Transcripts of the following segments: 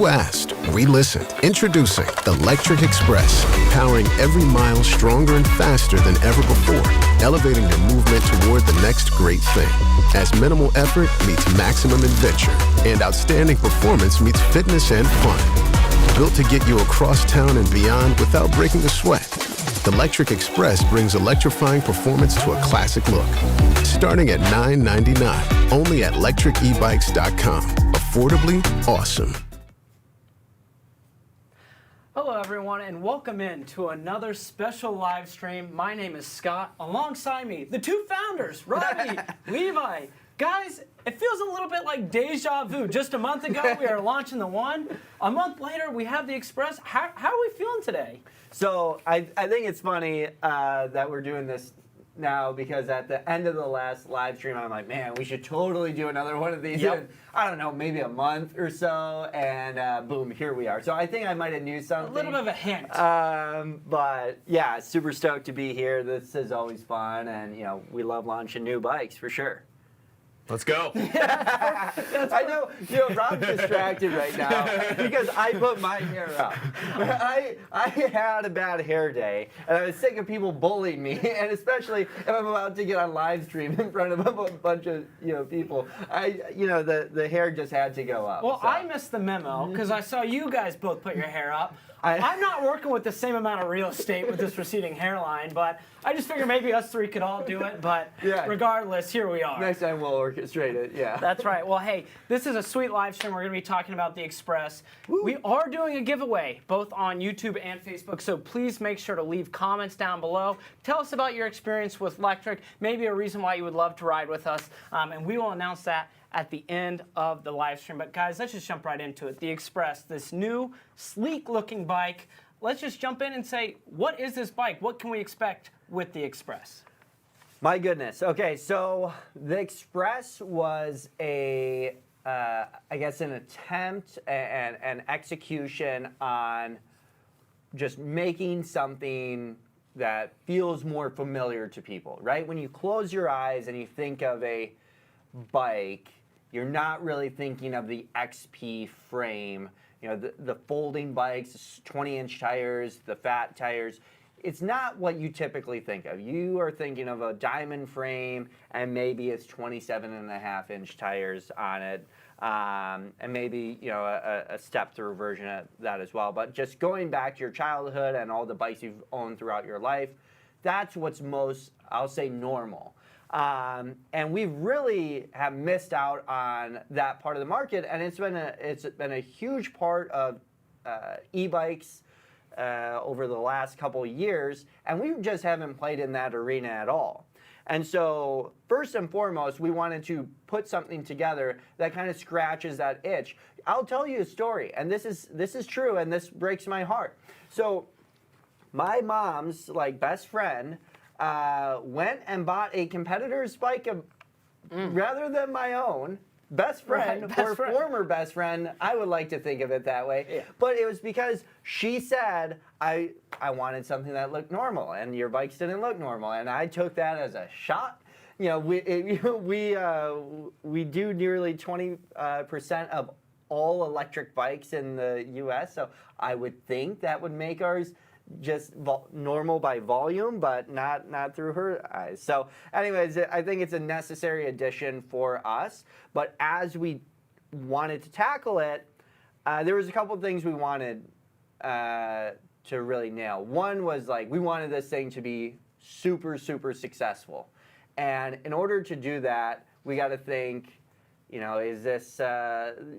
You asked, we listened. Introducing the Lectric XPress, powering every mile stronger and faster than ever before, elevating your movement toward the next great thing. As minimal effort meets maximum adventure, and outstanding performance meets fitness and fun. Built to get you across town and beyond without breaking a sweat. The Lectric XPress brings electrifying performance to a classic look. Starting at $9.99, only at lectricebikes.com. Affordably awesome. Hello everyone and welcome in to another special live stream. My name is Scott. Alongside me, the two founders, Robby, Levi. Guys, it feels a little bit like deja vu. Just a month ago we are launching the One. A month later we have the Express. How are we feeling today? So I think it's funny that we're doing this now because at the end of the last live stream I'm like, man, we should totally do another one of these. Yep. In, I don't know, maybe a month or so, and boom, here we are. So I think I might have knew something. A little bit of a hint. But yeah, super stoked to be here. This is always fun, and you know we love launching new bikes for sure. Let's go. I know, Rob's distracted right now because I put my hair up. I had a bad hair day, and I was sick of people bullying me, and especially if I'm about to get on live stream in front of a bunch of people. The hair just had to go up. Well, so. I missed the memo because I saw you guys both put your hair up. I'm not working with the same amount of real estate with this receding hairline, but I just figured maybe us three could all do it. But yeah. Regardless, here we are. Next time we'll orchestrate it, yeah. That's right. Well, hey, this is a sweet live stream. We're going to be talking about the Express. Woo. We are doing a giveaway, both on YouTube and Facebook, so please make sure to leave comments down below. Tell us about your experience with Lectric, maybe a reason why you would love to ride with us, and we will announce that at the end of the live stream. But guys, let's just jump right into it. The Express, this new, sleek-looking bike. Let's just jump in and say, what is this bike? What can we expect with the Express? My goodness. Okay, so the Express was I guess an attempt and an execution on just making something that feels more familiar to people, right? When you close your eyes and you think of a bike, you're not really thinking of the XP frame, the folding bikes, 20-inch tires, the fat tires. It's not what you typically think of. You are thinking of a diamond frame, and maybe it's 27.5-inch tires on it, and maybe a step-through version of that as well. But just going back to your childhood and all the bikes you've owned throughout your life, that's what's most, I'll say, normal. And we really have missed out on that part of the market, and it's been a huge part of e-bikes over the last couple of years, and we just haven't played in that arena at all. And so first and foremost, we wanted to put something together that kind of scratches that itch. I'll tell you a story, and this is true, and this breaks my heart. So my mom's best friend went and bought a competitor's bike rather than my own. Best friend, right, best friend. Former best friend, I would like to think of it that way. Yeah. But it was because she said, I wanted something that looked normal, and your bikes didn't look normal. And I took that as a shot. We do nearly 20% of all electric bikes in the U.S., so I would think that would make ours just normal by volume, but not through her eyes. So anyways, I think it's a necessary addition for us. But as we wanted to tackle it, there was a couple of things we wanted to really nail. One was we wanted this thing to be super, super successful. And in order to do that, we got to think, is this,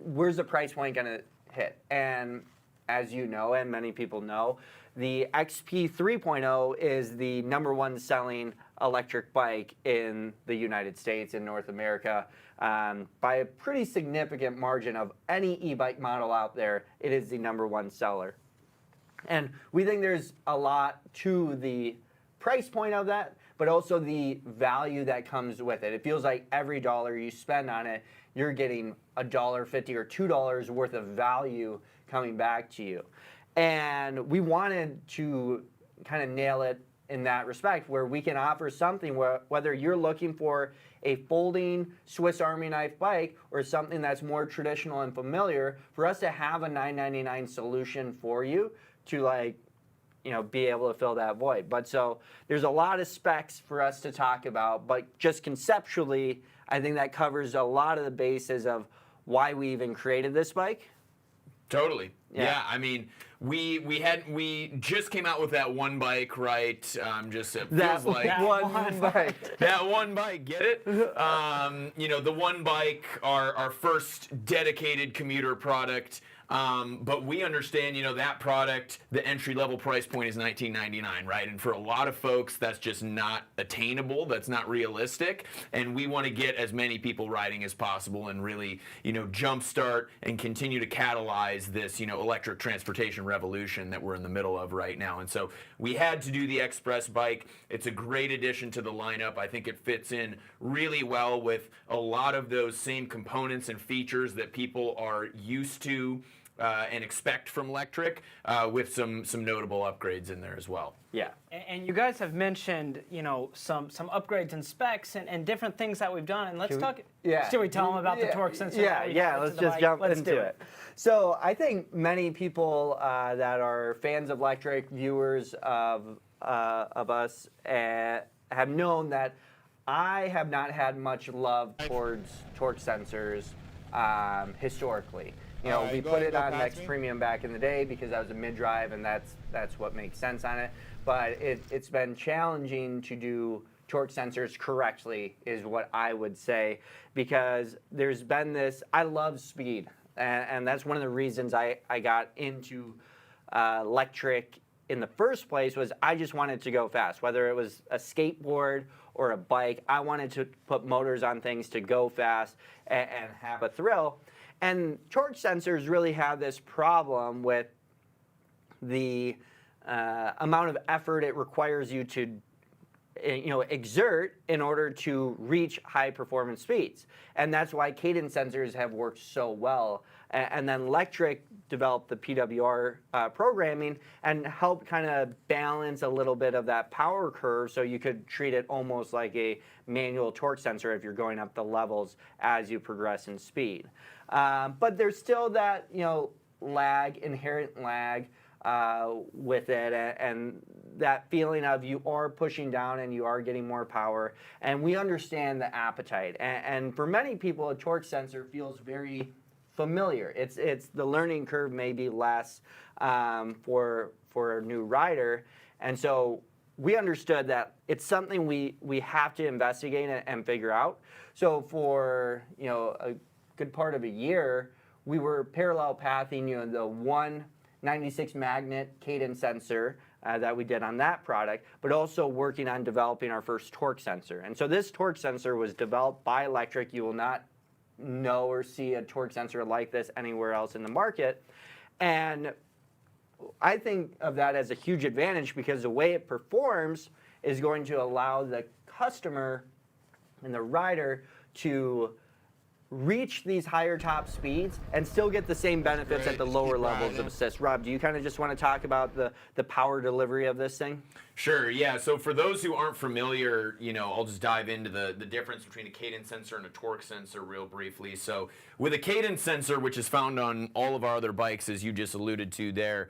where's the price point going to hit? And as you know, and many people know, the XP 3.0 is the #1 selling electric bike in the United States, in North America, by a pretty significant margin of any e-bike model out there. It is the #1 seller. And we think there's a lot to the price point of that, but also the value that comes with it. It feels like every dollar you spend on it, you're getting $1.50 or $2 worth of value coming back to you. And we wanted to kind of nail it in that respect, where we can offer something where whether you're looking for a folding Swiss Army knife bike or something that's more traditional and familiar, for us to have a $999 solution for you to be able to fill that void. But so there's a lot of specs for us to talk about, but just conceptually, I think that covers a lot of the bases of why we even created this bike. Totally. Yeah. I mean, we just came out with that one bike, right? Just it feels like that one bike. That one bike, get it? The one bike, our first dedicated commuter product. But we understand, that product, the entry-level price point is $19.99, right? And for a lot of folks, that's just not attainable. That's not realistic. And we want to get as many people riding as possible and really, jumpstart and continue to catalyze this, electric transportation revolution that we're in the middle of right now. And so we had to do the Express bike. It's a great addition to the lineup. I think it fits in really well with a lot of those same components and features that people are used to and expect from Lectric, with some notable upgrades in there as well. Yeah. And you guys have mentioned, some upgrades and specs and different things that we've done. And let's talk. Yeah. Should we tell them about the torque sensor? Yeah. Let's just jump into it. So I think many people that are fans of Lectric, viewers of us, have known that I have not had much love towards torque sensors historically. We put it on Next Premium back in the day because that was a mid-drive, and that's what makes sense on it. But it's been challenging to do torque sensors correctly, is what I would say, because there's been this. I love speed, and that's one of the reasons I got into Lectric in the first place. Was I just wanted to go fast, whether it was a skateboard or a bike. I wanted to put motors on things to go fast and have a thrill. And torque sensors really have this problem with the amount of effort it requires you to exert in order to reach high performance speeds. And that's why cadence sensors have worked so well. And then Lectric developed the PWR programming and helped kind of balance a little bit of that power curve, so you could treat it almost like a manual torque sensor if you're going up the levels as you progress in speed. But there's still that inherent lag with it, and that feeling of you are pushing down and you are getting more power. And we understand the appetite. And for many people, a torque sensor feels very familiar. It's the learning curve may be less for a new rider, and so we understood that it's something we have to investigate and figure out. So for a good part of a year, we were parallel pathing the 196 magnet cadence sensor that we did on that product, but also working on developing our first torque sensor. And so this torque sensor was developed by Lectric. You will not know or see a torque sensor like this anywhere else in the market. And I think of that as a huge advantage, because the way it performs is going to allow the customer and the rider to reach these higher top speeds and still get the same benefits at the lower levels of assist. Rob, do you kind of just want to talk about the power delivery of this thing? Sure, yeah. So for those who aren't familiar, I'll just dive into the difference between a cadence sensor and a torque sensor real briefly. So with a cadence sensor, which is found on all of our other bikes, as you just alluded to there,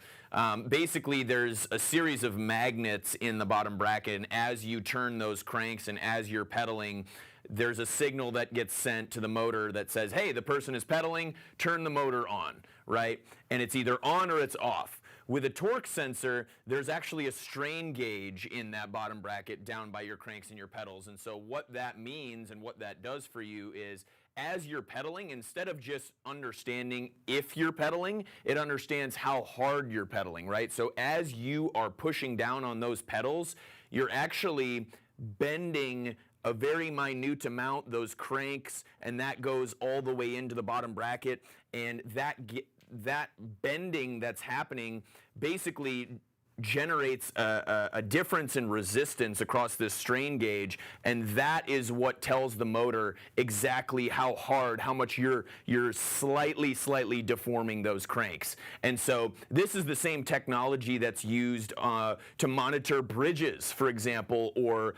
basically there's a series of magnets in the bottom bracket, and as you turn those cranks and as you're pedaling, there's a signal that gets sent to the motor that says, hey, the person is pedaling, turn the motor on, right? And it's either on or it's off. With a torque sensor, there's actually a strain gauge in that bottom bracket down by your cranks and your pedals. And so what that means and what that does for you is, as you're pedaling, instead of just understanding if you're pedaling, it understands how hard you're pedaling, right? So as you are pushing down on those pedals, you're actually bending a very minute amount, those cranks, and that goes all the way into the bottom bracket. And that bending that's happening basically generates a difference in resistance across this strain gauge, and that is what tells the motor exactly how hard, how much you're slightly deforming those cranks. And so this is the same technology that's used to monitor bridges, for example, or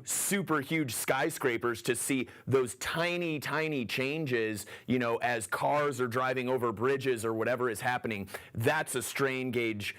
super huge skyscrapers, to see those tiny changes, as cars are driving over bridges or whatever is happening. That's a strain gauge,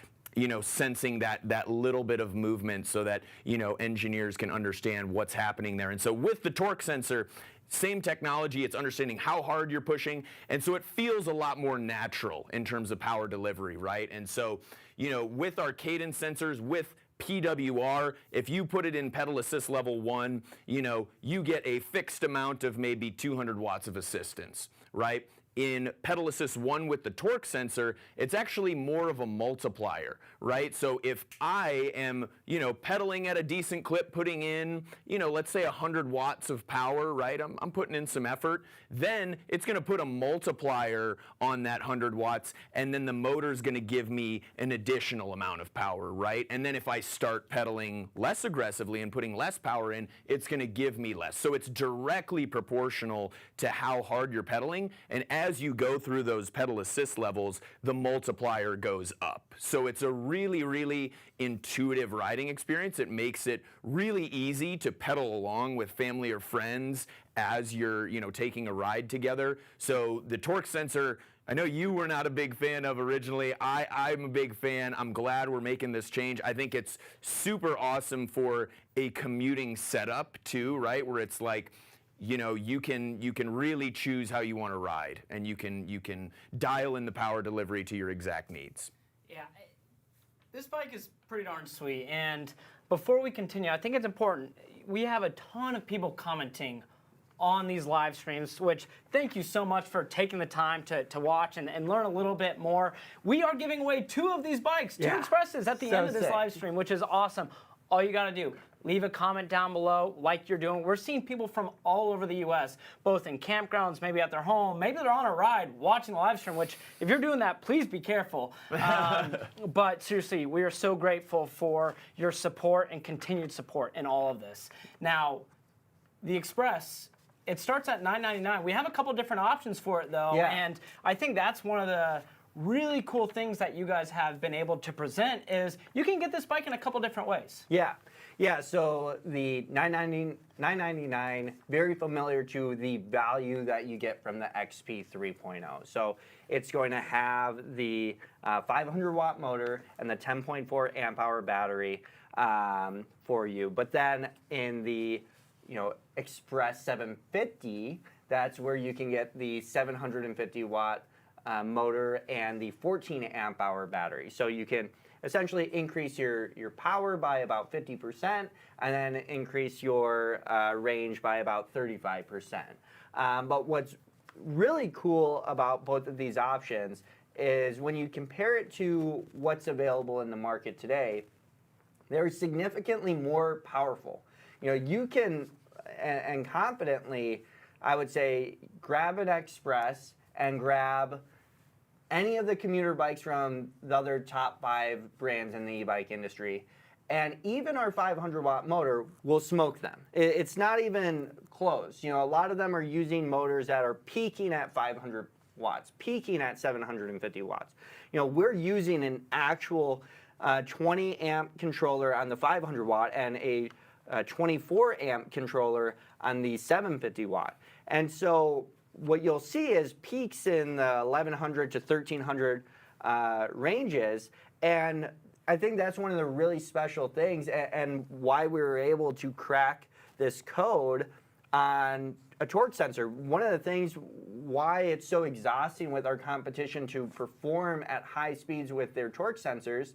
sensing that little bit of movement, so that, engineers can understand what's happening there. And so with the torque sensor, same technology, it's understanding how hard you're pushing, and so it feels a lot more natural in terms of power delivery, right? And so, with our cadence sensors, with PWR, if you put it in pedal assist level 1, you get a fixed amount of maybe 200 watts of assistance, right? In pedal assist 1 with the torque sensor, it's actually more of a multiplier, right? So if I am, pedaling at a decent clip, putting in, let's say 100 watts of power, right? I'm putting in some effort. Then it's going to put a multiplier on that 100 watts, and then the motor's going to give me an additional amount of power, right? And then if I start pedaling less aggressively and putting less power in, it's going to give me less. So it's directly proportional to how hard you're pedaling, and as you go through those pedal assist levels, the multiplier goes up. So it's a really intuitive riding experience. It makes it really easy to pedal along with family or friends as you're, taking a ride together. So the torque sensor, I know you were not a big fan of originally. I'm a big fan. I'm glad we're making this change. I think it's super awesome for a commuting setup too, right? Where it's like, you can really choose how you want to ride, and you can dial in the power delivery to your exact needs. Yeah, this bike is pretty darn sweet. And before we continue, I think it's important. We have a ton of people commenting on these live streams, which thank you so much for taking the time to watch and learn a little bit more. We are giving away 2 of these bikes, 2 Expresses at the end of this live stream, which is awesome. All you got to do, leave a comment down below like you're doing. We're seeing people from all over the U.S., both in campgrounds, maybe at their home, maybe they're on a ride watching the live stream, which if you're doing that, please be careful. But seriously, we are so grateful for your support and continued support in all of this. Now, the Express, it starts at $9.99. We have a couple different options for it, though, and I think that's one of the really cool things that you guys have been able to present is you can get this bike in a couple different ways. Yeah, so the $999, very familiar to the value that you get from the XP 3.0. So it's going to have the 500 watt motor and the 10.4 amp hour battery for you. But then in the Express 750, that's where you can get the 750 watt motor and the 14 amp hour battery. So you can essentially increase your power by about 50% and then increase your range by about 35%. But what's really cool about both of these options is when you compare it to what's available in the market today, they're significantly more powerful. You can and confidently, I would say, grab an Express and grab any of the commuter bikes from the other top 5 brands in the e-bike industry, and even our 500 watt motor will smoke them. It's not even close. A lot of them are using motors that are peaking at 500 watts, peaking at 750 watts. We're using an actual 20 amp controller on the 500 watt and a 24 amp controller on the 750 watt. And so what you'll see is peaks in the 1100 to 1300 ranges, and I think that's one of the really special things and why we were able to crack this code on a torque sensor. One of the things why it's so exhausting with our competition to perform at high speeds with their torque sensors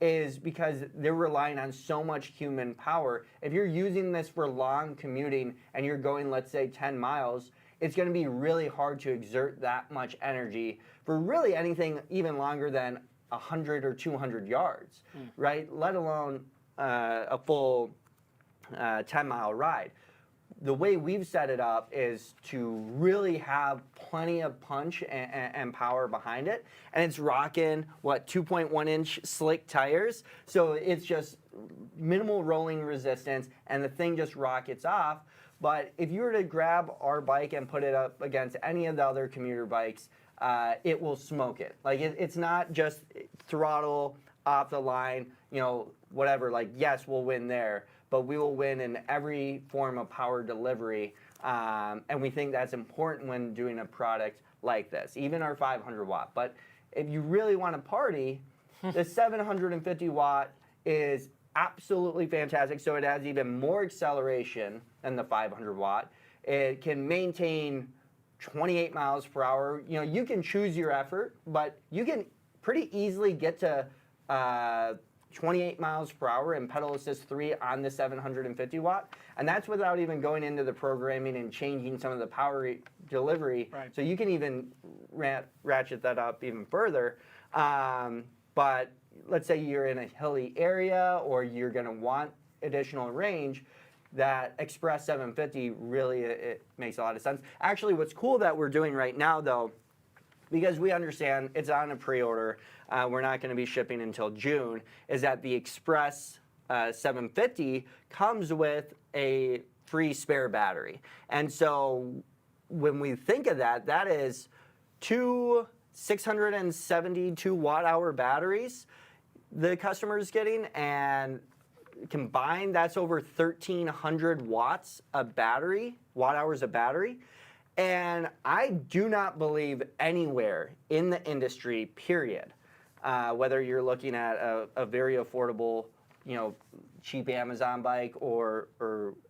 is because they're relying on so much human power. If you're using this for long commuting and you're going, let's say, 10 miles, it's going to be really hard to exert that much energy for really anything even longer than 100 or 200 yards, right? Let alone a full 10-mile ride. the way we've set it up is to really have plenty of punch and power behind it. And it's rocking, 2.1-inch slick tires. So it's just minimal rolling resistance, and the thing just rockets off. But if you were to grab our bike and put it up against any of the other commuter bikes, it will smoke it. Like, it's not just throttle off the line, whatever. Like, yes, we'll win there, but we will win in every form of power delivery. And we think that's important when doing a product like this, even our 500 watt. But if you really want to party, the 750 watt is absolutely fantastic. So it has even more acceleration than the 500 watt. It can maintain 28 miles per hour. You can choose your effort, but you can pretty easily get to 28 miles per hour in pedal assist 3 on the 750 watt. And that's without even going into the programming and changing some of the power delivery. Right. So you can even ratchet that up even further. But let's say you're in a hilly area or you're going to want additional range, that Express 750 really it makes a lot of sense. Actually, what's cool that we're doing right now, though, because we understand it's on a pre-order, we're not going to be shipping until June, is that the Express 750 comes with a free spare battery. And so when we think of that, that is 2 672 watt-hour batteries the customer is getting, and combined, that's over 1,300 watts of battery, watt-hours of battery. And I do not believe anywhere in the industry, period, whether you're looking at a very affordable, cheap Amazon bike or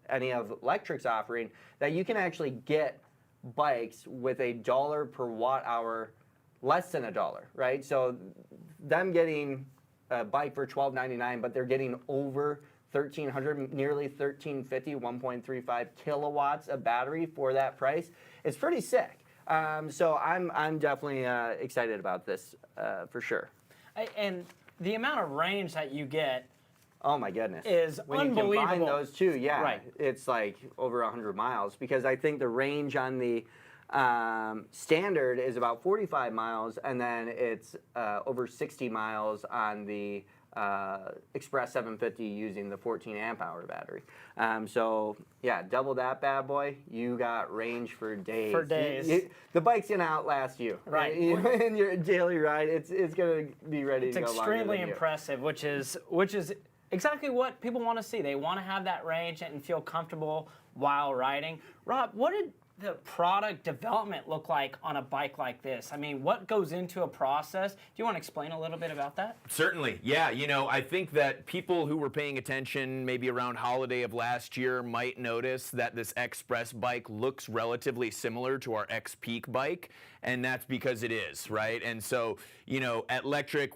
any of Lectric's offering, that you can actually get bikes with $1 per watt hour, less than $1, right? So them getting a bike for $12.99, but they're getting over 1,300, nearly 1,350, 1.35 kilowatts of battery for that price. It's pretty sick. So I'm definitely excited about this for sure. And the amount of range that you get, oh my goodness, is when unbelievable. you combine those two, yeah, Right. It's like over 100 miles, because I think the range on the standard is about 45 miles, and then it's over 60 miles on the Express 750 using the 14 amp hour battery. So yeah, double that bad boy, you got range for days. For days. The bike's gonna outlast you. Right. In your daily ride, it's gonna be ready to go. It's extremely impressive, which is exactly what people want to see. They want to have that range and feel comfortable while riding. Rob, what did the product development look like on a bike like this? I mean, what goes into a process? Do you want to explain a little bit about that? Certainly, yeah. I think that people who were paying attention maybe around holiday of last year might notice that this Express bike looks relatively similar to our X-Peak bike, and that's because it is, right? And so, at Lectric,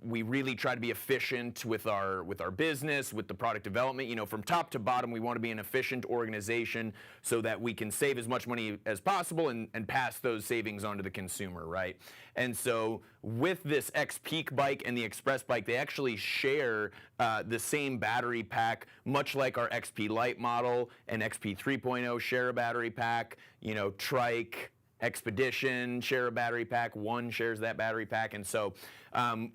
we really try to be efficient with our business, with the product development. From top to bottom, we want to be an efficient organization so that we can save as much money as possible and pass those savings on to the consumer, right? And so with this X-Peak bike and the Express bike, they actually share the same battery pack, much like our XP Lite model and XP 3.0 share a battery pack. Trike, Expedition share a battery pack, One shares that battery pack, and so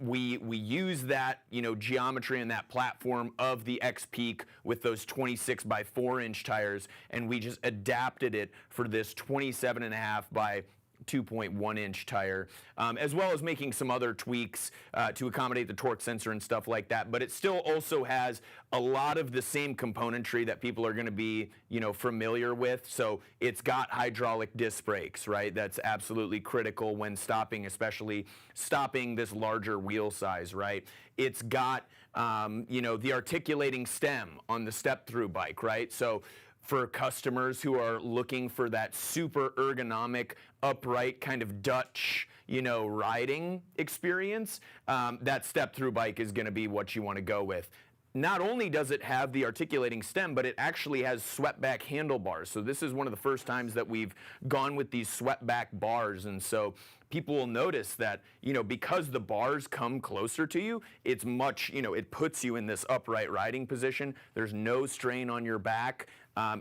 we use that geometry and that platform of the X-Peak with those 26 by 4-inch tires, and we just adapted it for this 27.5 by 2.1-inch tire, as well as making some other tweaks to accommodate the torque sensor and stuff like that. But it still also has a lot of the same componentry that people are going to be, familiar with. So it's got hydraulic disc brakes, right? That's absolutely critical when stopping, especially stopping this larger wheel size, right? It's got, the articulating stem on the step-through bike, right? So for customers who are looking for that super ergonomic, upright kind of Dutch, riding experience, that step-through bike is going to be what you want to go with. Not only does it have the articulating stem, but it actually has swept-back handlebars. So this is one of the first times that we've gone with these swept-back bars, and so people will notice that, because the bars come closer to you, it's much, it puts you in this upright riding position. There's no strain on your back.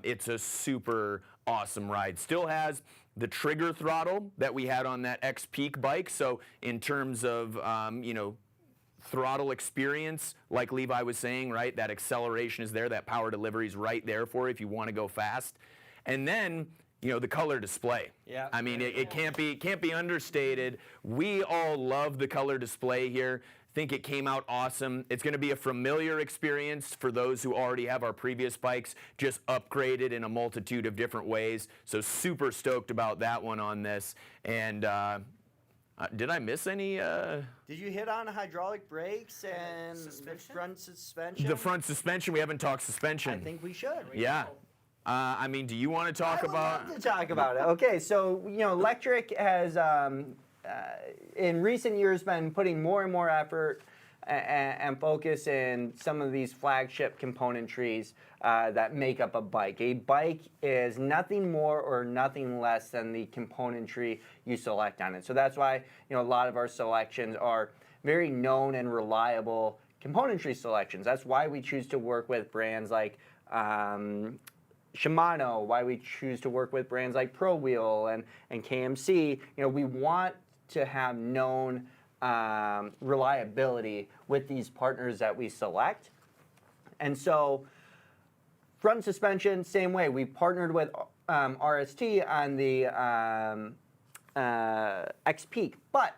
it's a super awesome ride. Still has the trigger throttle that we had on that X-Peak bike. So in terms of, throttle experience, like Levi was saying, right? That acceleration is there, that power delivery is right there for you if you want to go fast. And then, the color display. Yeah. I mean, it can't be understated. We all love the color display here. Think it came out awesome. It's going to be a familiar experience for those who already have our previous bikes, just upgraded in a multitude of different ways. So super stoked about that one on this. And did I miss any? Did you hit on hydraulic brakes and the front suspension? The front suspension. We haven't talked suspension. I think we should. Yeah. I mean, do you want to talk about? I would love to talk about it. Okay, so Lectric has in recent years been putting more and more effort and focus in some of these flagship componentries that make up a bike. A bike is nothing more or nothing less than the componentry you select on it. So that's why a lot of our selections are very known and reliable componentry selections. That's why we choose to work with brands like Shimano, why we choose to work with brands like Pro Wheel and KMC. We want to have known reliability with these partners that we select. And so front suspension, same way. We partnered with RST on the X-Peak. But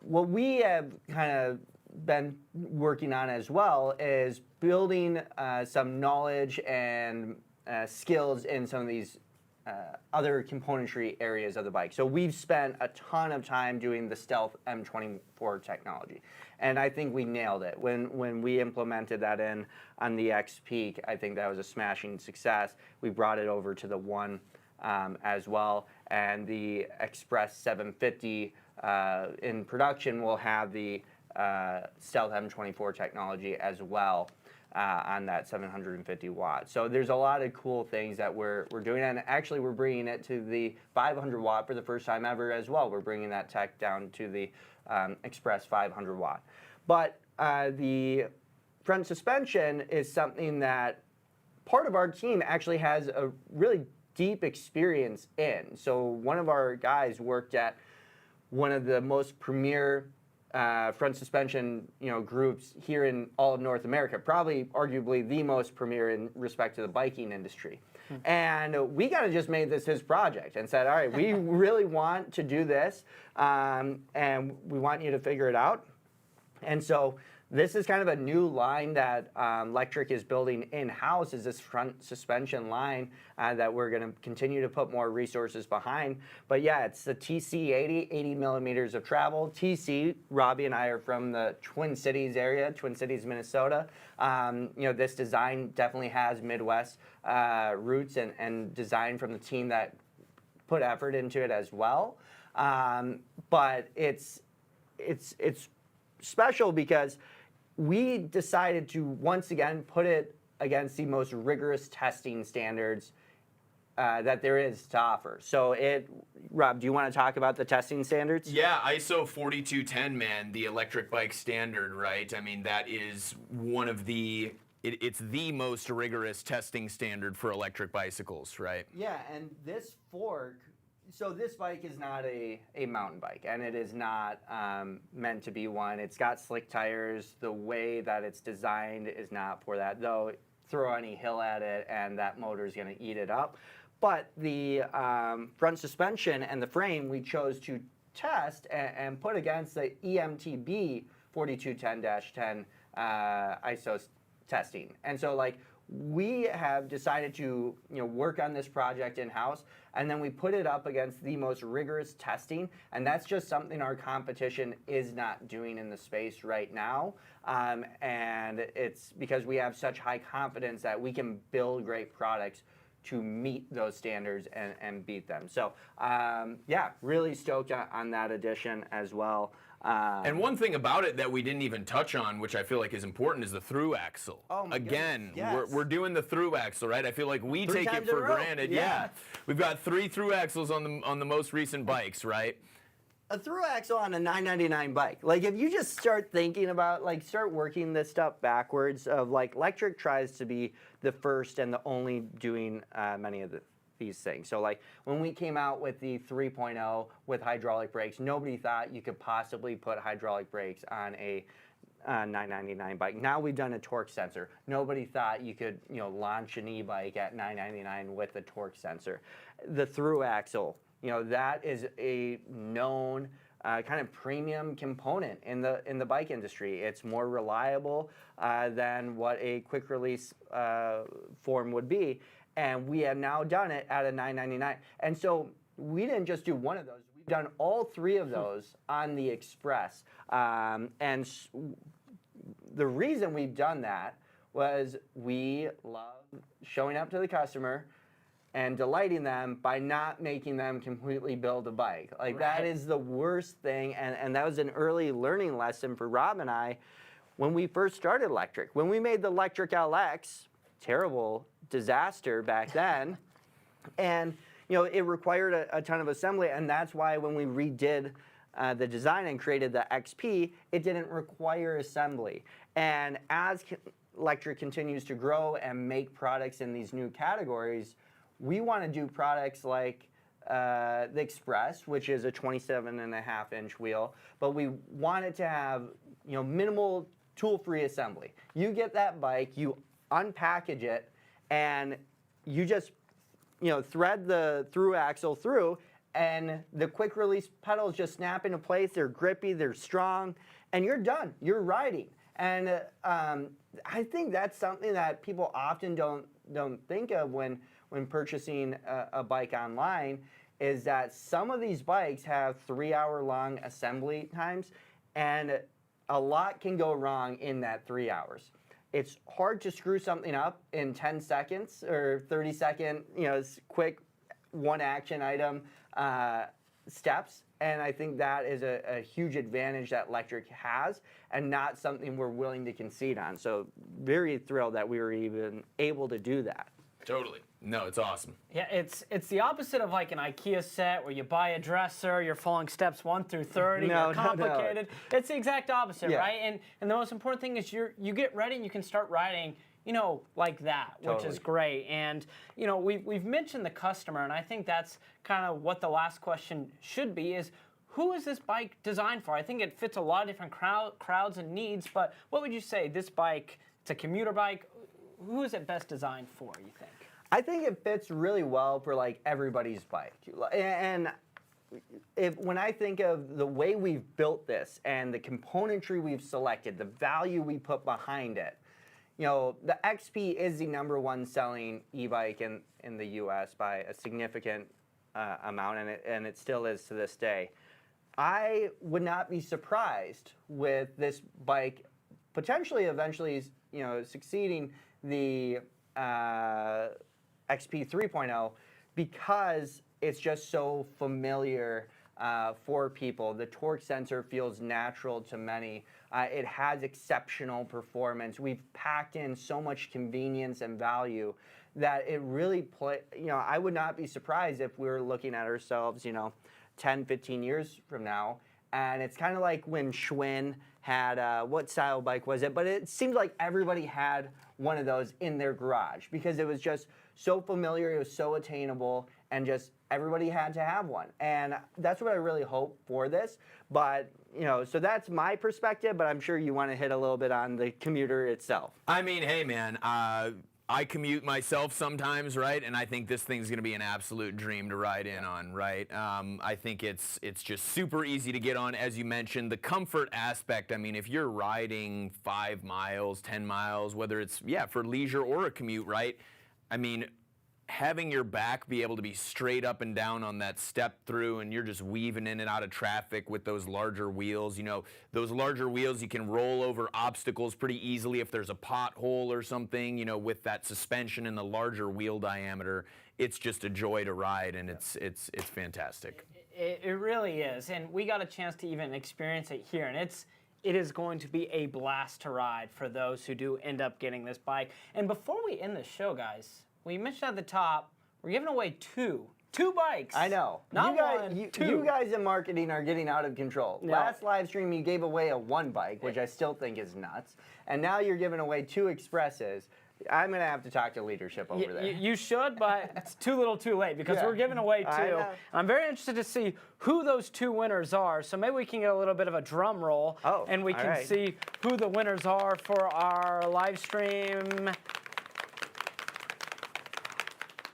what we have kind of been working on as well is building some knowledge and skills in some of these other componentry areas of the bike. So we've spent a ton of time doing the Stealth M24 technology, and I think we nailed it. When we implemented that in on the X-Peak, I think that was a smashing success. We brought it over to the One as well, and the Express 750 in production will have the Stealth M24 technology as well. On that 750 watts. So there's a lot of cool things that we're doing, and actually we're bringing it to the 500 watt for the first time ever as well. We're bringing that tech down to the Express 500 watt. But the front suspension is something that part of our team actually has a really deep experience in. So one of our guys worked at one of the most premier front suspension, groups here in all of North America, probably arguably the most premier in respect to the biking industry. And we kind of just made this his project and said, all right, we really want to do this, and we want you to figure it out. And so this is kind of a new line that Lectric is building in-house, is this front suspension line that we're going to continue to put more resources behind. But yeah, it's the TC80, 80 millimeters of travel. TC, Robby and I are from the Twin Cities area, Twin Cities, Minnesota. This design definitely has Midwest roots and design from the team that put effort into it as well. But it's special because we decided to once again put it against the most rigorous testing standards that there is to offer. So Rob, do you want to talk about the testing standards? Yeah, ISO 4210, man, the electric bike standard, right? I mean, that is one of the, it's the most rigorous testing standard for electric bicycles, right? Yeah, and this fork, so this bike is not a mountain bike, and it is not meant to be one. It's got slick tires. The way that it's designed is not for that, though. Throw any hill at it, and that motor is going to eat it up. But the front suspension and the frame we chose to test and put against the EMTB 4210-10 ISO testing. And so, we have decided to work on this project in-house, and then we put it up against the most rigorous testing, and that's just something our competition is not doing in the space right now. And it's because we have such high confidence that we can build great products to meet those standards and beat them. So yeah, really stoked on that addition as well. And one thing about it that we didn't even touch on, which I feel like is important, is the through axle. Oh my Again, goodness, yes. we're doing the through axle, right? I feel like we Three take it times in for a row. granted. Yeah. Yeah, we've got 3 through axles on the most recent bikes, right? a through axle on a $9.99 bike. Like if you just start thinking about, like start working this stuff backwards of like Lectric tries to be the first and the only doing many of these things. So like when we came out with the 3.0 with hydraulic brakes, nobody thought you could possibly put hydraulic brakes on a $9.99 bike. Now we've done a torque sensor. Nobody thought you could, launch an e-bike at $9.99 with a torque sensor. The through axle, that is a known kind of premium component in the bike industry. It's more reliable than what a quick release form would be, and we have now done it at a $9.99. And so we didn't just do one of those. We've done all three of those on the Express, and the reason we've done that was we love showing up to the customer and delighting them by not making them completely build a bike. Like that is the worst thing, and that was an early learning lesson for Rob and I when we first started Lectric. When we made the Lectric LX, terrible disaster back then, and it required a ton of assembly, and that's why when we redid the design and created the XP, it didn't require assembly. And as Lectric continues to grow and make products in these new categories, we want to do products like the Express, which is a 27.5-inch wheel, but we want it to have minimal tool-free assembly. You get that bike, you unpackage it, and you just thread the through axle through, and the quick release pedals just snap into place. They're grippy, they're strong, and you're done. You're riding. And I think that's something that people often don't think of when purchasing a bike online, is that some of these bikes have 3-hour-long assembly times, and a lot can go wrong in that 3 hours. It's hard to screw something up in 10 seconds or 30-second, quick one-action item steps, and I think that is a huge advantage that Lectric has, and not something we're willing to concede on. So very thrilled that we were even able to do that. Totally. No, it's awesome. Yeah, it's the opposite of like an IKEA set where you buy a dresser, you're following steps 1 through 30, you're complicated. No. It's the exact opposite, right? And the most important thing is you get ready and you can start riding, like that, which is great. And we've mentioned the customer, and I think that's kind of what the last question should be: is who is this bike designed for? I think it fits a lot of different crowds and needs, but what would you say this bike? It's a commuter bike. Who is it best designed for, you think? I think it fits really well for like everybody's bike. And when I think of the way we've built this and the componentry we've selected, the value we put behind it, the XP is the #1 selling e-bike in the US by a significant amount, and it still is to this day. I would not be surprised with this bike potentially eventually succeeding the XP 3.0 because it's just so familiar for people. The torque sensor feels natural to many. It has exceptional performance. We've packed in so much convenience and value that it really I would not be surprised if we were looking at ourselves 10, 15 years from now, and it's kind of like when Schwinn had what style bike was it? But it seemed like everybody had one of those in their garage because it was just so familiar, it was so attainable, and just everybody had to have one. And that's what I really hope for this. But so that's my perspective, but I'm sure you want to hit a little bit on the commuter itself. I mean, hey man, I commute myself sometimes, right? And I think this thing's going to be an absolute dream to ride in on, right? I think it's just super easy to get on, as you mentioned. The comfort aspect, I mean, if you're riding 5 miles, 10 miles, whether it's, for leisure or a commute, right? I mean, having your back be able to be straight up and down on that step through, and you're just weaving in and out of traffic with those larger wheels. Those larger wheels, you can roll over obstacles pretty easily if there's a pothole or something, with that suspension and the larger wheel diameter. It's just a joy to ride, and it's fantastic. It really is, and we got a chance to even experience it here, and it is going to be a blast to ride for those who do end up getting this bike. And before we end the show, guys, we mentioned at the top, we're giving away 2 2 bikes. I know. Not you guys, one, 2. You guys in marketing are getting out of control. Yeah. Last live stream, you gave away a 1 bike, which I still think is nuts. And now you're giving away 2 Expresses. I'm going to have to talk to leadership over there. You should, but it's too little too late because Yeah. we're giving away 2. I know. I'm very interested to see who those 2 winners are. So maybe we can get a little bit of a drum roll Oh, and we all can right. see who the winners are for our live stream.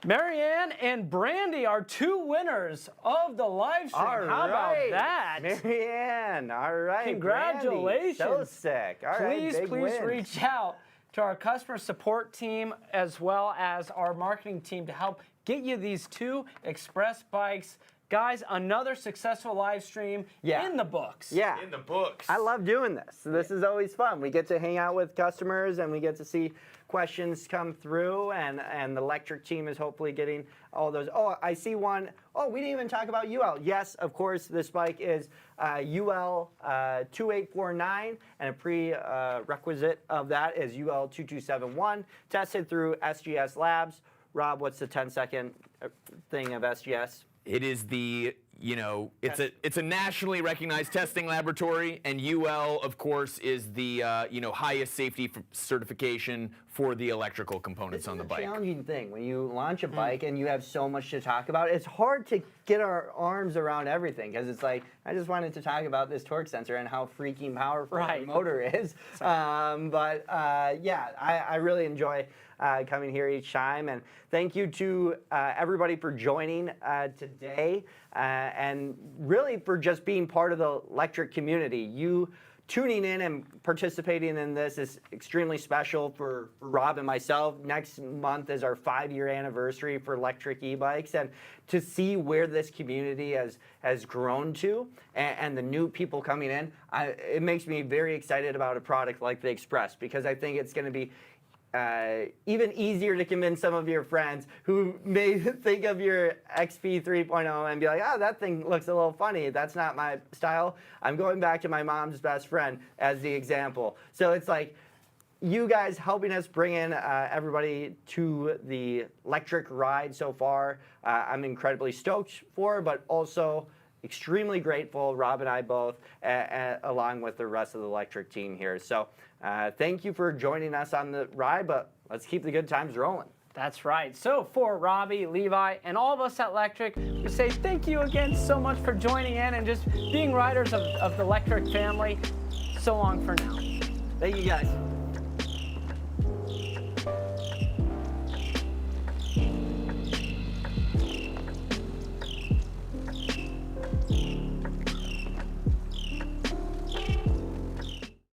Marianne and Brandy are 2 winners of the live stream. All How right. about that? Marianne, all right. Congratulations. Brandy, so sick. All right, Please big wins. reach out to our customer support team as well as our marketing team to help get you these 2 Express bikes. Guys, another successful live stream in the books. Yeah. In the books. I love doing this. This is always fun. We get to hang out with customers and we get to see questions come through, and the Lectric team is hopefully getting all those. Oh, I see one. Oh, we didn't even talk about UL. Yes, of course, this bike is UL 2849, and a prerequisite of that is UL 2271, tested through SGS Labs. Rob, what's the 10-second thing of SGS? It is the, it's a nationally recognized testing laboratory, and UL, of course, is the, highest safety certification for the electrical components on the bike. Challenging thing when you launch a bike and you have so much to talk about. It's hard to get our arms around everything because it's like I just wanted to talk about this torque sensor and how freaking powerful the motor is. I really enjoy coming here each time, and thank you to everybody for joining today and really for just being part of the Lectric community. You tuning in and participating in this is extremely special for Rob and myself. Next month is our 5-year anniversary for Lectric e-bikes, and to see where this community has grown to and the new people coming in, it makes me very excited about a product like the Express, because I think it's going to be even easier to convince some of your friends who may think of your XP 3.0 and be like, oh, that thing looks a little funny. That's not my style. I'm going back to my mom's best friend as the example. So it's like you guys helping us bring in everybody to the Lectric ride so far. I'm incredibly stoked for, but also extremely grateful, Rob and I both, along with the rest of the Lectric team here. So thank you for joining us on the ride, but let's keep the good times rolling. That's right. So for Robbie, Levi, and all of us at Lectric, we say thank you again so much for joining in and just being riders of the Lectric family. So long for now. Thank you guys.